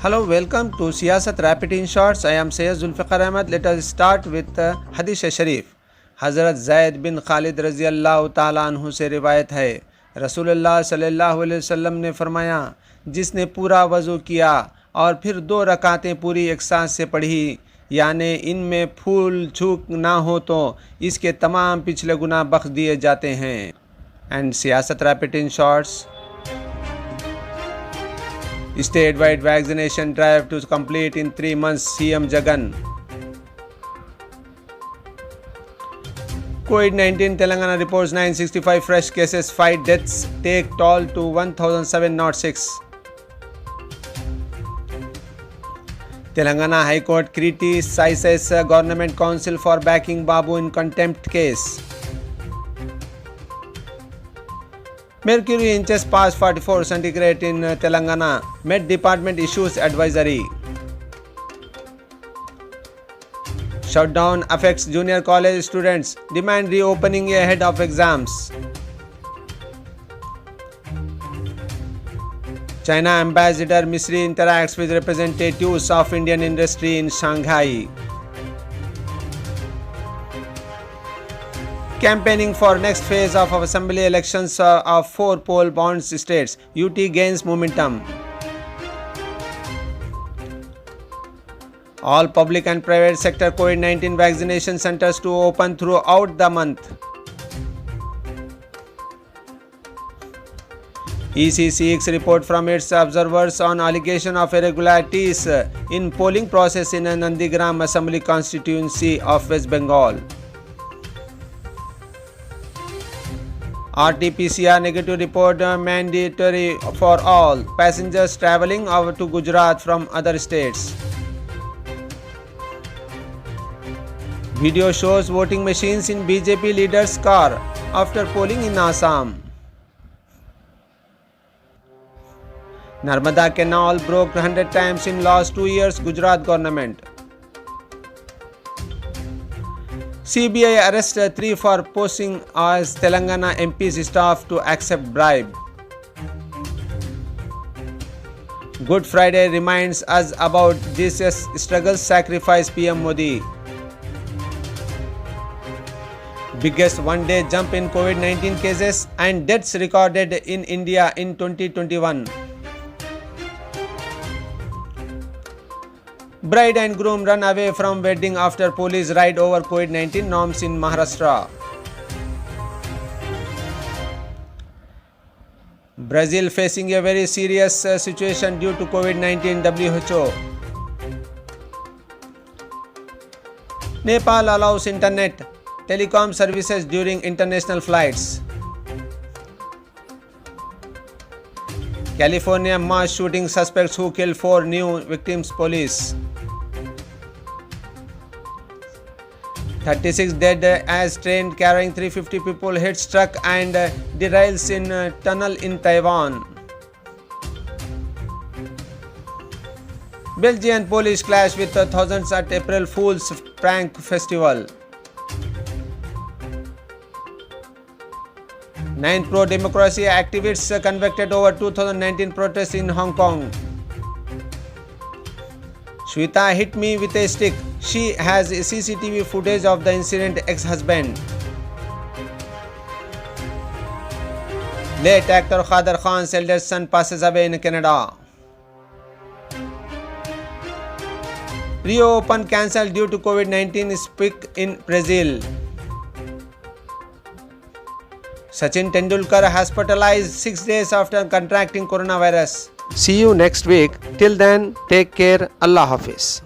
Hello, welcome to Siyasat Rapid in Shorts. I am Sayyid Zulfiqar Ahmed. Let us start with Hadith Sharif. हज़रत ज़ैद बिन खालिद रज़ी अल्लाह ताला अन्हु से रिवायत है, रसूलुल्लाह सल्लल्लाहु अलैहि वसल्लम ने फरमाया, जिसने पूरा वज़ू किया और फिर 2 रकातें पूरी एक साथ से पढ़ी, यानी इनमें फूल चूक ना हो, तो इसके तमाम पिछले गुनाह बख्श दिए जाते हैं। एंड सियासत rapid in shorts. Statewide vaccination drive to complete in 3 months, CM Jagan. COVID-19 Telangana reports 965 fresh cases, 5 deaths, take toll to 1,706. Telangana High Court criticizes Government Council for backing Babu in contempt case. Mercury inches past 44 centigrade in Telangana. Met Department issues advisory. Shutdown affects junior college students. Demand reopening ahead of exams. China Ambassador Misri interacts with representatives of Indian industry in Shanghai. Campaigning for next phase of assembly elections of 4 poll bond states. UT gains momentum. All public and private sector COVID-19 vaccination centers to open throughout the month. EC seeks report from its observers on allegation of irregularities in polling process in a Nandigram Assembly constituency of West Bengal. RT-PCR negative report mandatory for all passengers travelling over to Gujarat from other states. Video shows voting machines in BJP leader's car after polling in Assam. Narmada Canal broke 100 times in last 2 years, Gujarat government. CBI arrests 3 for posing as Telangana MP's staff to accept bribe. Good Friday reminds us about Jesus' struggles, sacrifice, PM Modi. Biggest one-day jump in COVID-19 cases and deaths recorded in India in 2021. Bride and groom run away from wedding after police raid over COVID-19 norms in Maharashtra. Brazil facing a very serious situation due to COVID-19, WHO. Nepal allows internet telecom services during international flights. California mass shooting suspects who killed 4 new victims, police. 36 dead as train carrying 350 people hits truck and derails in tunnel in Taiwan. Belgian police clash with thousands at April Fool's prank festival. 9 pro-democracy activists convicted over 2019 protests in Hong Kong. Shweta hit me with a stick. She has CCTV footage of the incident. Ex-husband. Late actor Khader Khan's eldest son passes away in Canada. Rio Open cancelled due to COVID-19 outbreak in Brazil. Sachin Tendulkar hospitalized 6 days after contracting coronavirus. See you next week. Till then, take care. Allah Hafiz.